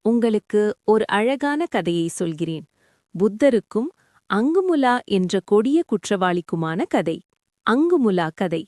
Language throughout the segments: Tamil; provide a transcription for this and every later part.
உங்களுக்கு ஒரு அழகான கதையை சொல்கிறேன். புத்தருக்கும் அங்குமுலா என்ற கொடிய குற்றவாளிக்குமான கதை. அங்குமுலா கதை.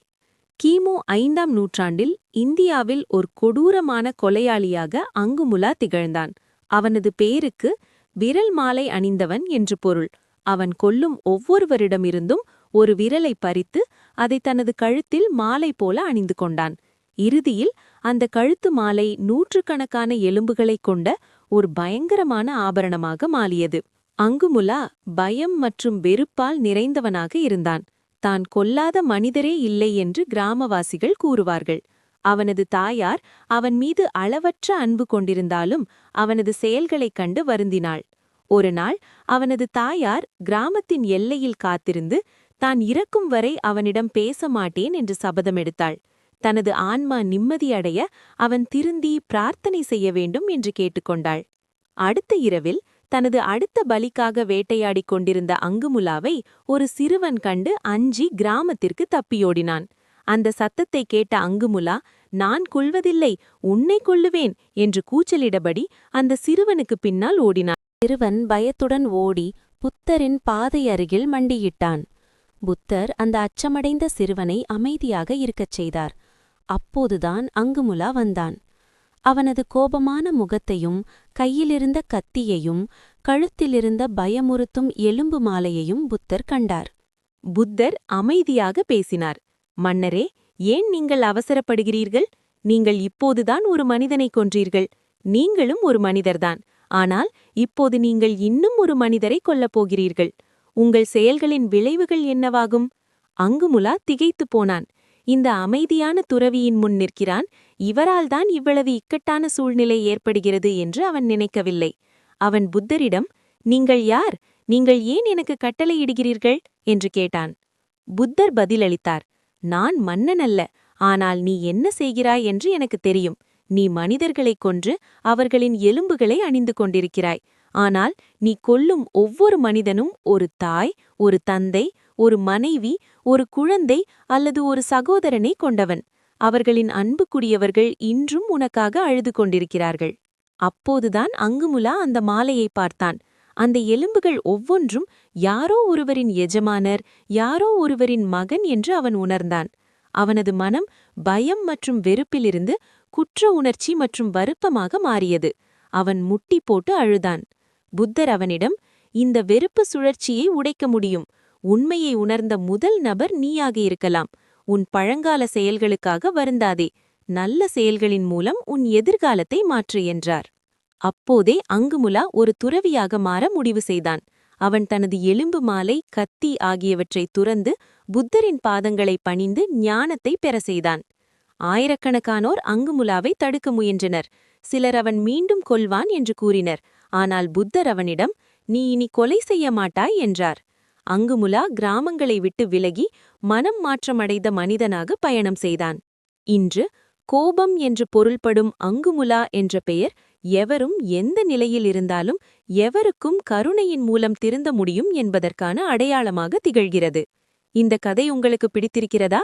கிமு 5ஆம் நூற்றாண்டில் இந்தியாவில் ஒரு கொடூரமான கொலையாளியாக அங்குமுலா திகழ்ந்தான். அவனது பேருக்கு விரல் மாலை அணிந்தவன் என்று பொருள். அவன் கொல்லும் ஒவ்வொருவரிடமிருந்தும் ஒரு விரலை பறித்து அதை தனது கழுத்தில் மாலை போல அணிந்து கொண்டான். இறுதியில் அந்த கழுத்து மாலை நூற்றுக்கணக்கான எலும்புகளைக் கொண்ட ஒரு பயங்கரமான ஆபரணமாக மாறியது. அங்குமுலா பயம் மற்றும் வெறுப்பால் நிறைந்தவனாக இருந்தான். தான் கொல்லாத மனிதரே இல்லை என்று கிராமவாசிகள் கூறுவார்கள். அவனது தாயார் அவன் மீது அளவற்ற அன்பு கொண்டிருந்தாலும் அவனது செயல்களைக் கண்டு வருந்தினாள். ஒருநாள் அவனது தாயார் கிராமத்தின் எல்லையில் காத்திருந்து தான் இறக்கும் வரை அவனிடம் பேச மாட்டேன் என்று சபதமெடுத்தாள். தனது ஆன்மா நிம்மதியடைய அவன் திருந்தி பிரார்த்தனை செய்ய வேண்டும் என்று கேட்டுக்கொண்டாள். அடுத்த இரவில் தனது அடுத்த பலிக்காக வேட்டையாடிக் கொண்டிருந்த அங்குமுலாவை ஒரு சிறுவன் கண்டு அஞ்சி கிராமத்திற்கு தப்பியோடினான். அந்த சத்தத்தை கேட்ட அங்குமுலா, நான் கொல்வதில்லை, உன்னை கொல்லுவேன் என்று கூச்சலிடபடி அந்த சிறுவனுக்கு பின்னால் ஓடினான். சிறுவன் பயத்துடன் ஓடி புத்தரின் பாதை அருகில் மண்டியிட்டான். புத்தர் அந்த அச்சமடைந்த சிறுவனை அமைதியாக இருக்கச் செய்தார். அப்போதுதான் அங்குமுலா வந்தான். அவனது கோபமான முகத்தையும் கையிலிருந்த கத்தியையும் கழுத்திலிருந்த பயமுறுத்தும் எலும்பு மாலையையும் புத்தர் கண்டார். புத்தர் அமைதியாக பேசினார். மன்னரே, ஏன் நீங்கள் அவசரப்படுகிறீர்கள்? நீங்கள் இப்போதுதான் ஒரு மனிதனை கொன்றீர்கள். நீங்களும் ஒரு மனிதர்தான். ஆனால் இப்போது நீங்கள் இன்னும் ஒரு மனிதரை கொல்லப் போகிறீர்கள். உங்கள் செயல்களின் விளைவுகள் என்னவாகும்? அங்குமுலா திகைத்துப் போனான். இந்த அமைதியான துறவியின் முன் நிற்கிறான், இவரால்தான் இவ்வளவு இக்கட்டான சூழ்நிலை ஏற்படுகிறது என்று அவன் நினைக்கவில்லை. அவன் புத்தரிடம், நீங்கள் யார்? நீங்கள் ஏன் எனக்கு கட்டளையிடுகிறீர்கள் என்று கேட்டான். புத்தர் பதிலளித்தார், நான் மன்னன் அல்ல, ஆனால் நீ என்ன செய்கிறாய் என்று எனக்கு தெரியும். நீ மனிதர்களைக் கொன்று அவர்களின் எலும்புகளை அணிந்து கொண்டிருக்கிறாய். ஆனால் நீ கொல்லும் ஒவ்வொரு மனிதனும் ஒரு தாய், ஒரு தந்தை, ஒரு மனைவி, ஒரு குழந்தை அல்லது ஒரு சகோதரனை கொண்டவன். அவர்களின் அன்புக்குரியவர்கள் இன்றும் உனக்காக அழுது கொண்டிருக்கிறார்கள். அப்போதுதான் அங்குமுலா அந்த மாலையை பார்த்தான். அந்த எலும்புகள் ஒவ்வொன்றும் யாரோ ஒருவரின் எஜமானர், யாரோ ஒருவரின் மகன் என்று அவன் உணர்ந்தான். அவனது மனம் பயம் மற்றும் வெறுப்பிலிருந்து குற்ற உணர்ச்சி மற்றும் வருத்தமாக மாறியது. அவன் முட்டி போட்டு அழுதான். புத்தர் அவனிடம், இந்த வெறுப்பு சுழற்சியை உடைக்க முடியும். உண்மையை உணர்ந்த முதல் நபர் நீயாக இருக்கலாம். உன் பழங்கால செயல்களுக்காக வருந்தாதே. நல்ல செயல்களின் மூலம் உன் எதிர்காலத்தை மாற்று என்றார். அப்போதே அங்குமுலா ஒரு துறவியாக மாற முடிவு செய்தான். அவன் தனது எலும்பு மாலை, கத்தி ஆகியவற்றை துறந்து புத்தரின் பாதங்களை பணிந்து ஞானத்தை பெற செய்தான். ஆயிரக்கணக்கானோர் அங்குமுலாவை தடுக்க முயன்றனர். சிலர் அவன் மீண்டும் கொல்வான் என்று கூறினர். ஆனால் புத்தர் அவனிடம், நீ இனி கொலை செய்ய மாட்டாய் என்றார். அங்குமுலா கிராமங்களை விட்டு விலகி மனம் மாற்றமடைந்த மனிதனாக பயணம் செய்தான். இன்று கோபம் என்று பொருள்படும் அங்குமுலா என்ற பெயர் எவரும் எந்த நிலையில் இருந்தாலும் எவருக்கும் கருணையின் மூலம் திருந்த முடியும் என்பதற்கான அடையாளமாக திகழ்கிறது. இந்த கதை உங்களுக்கு பிடித்திருக்கிறதா?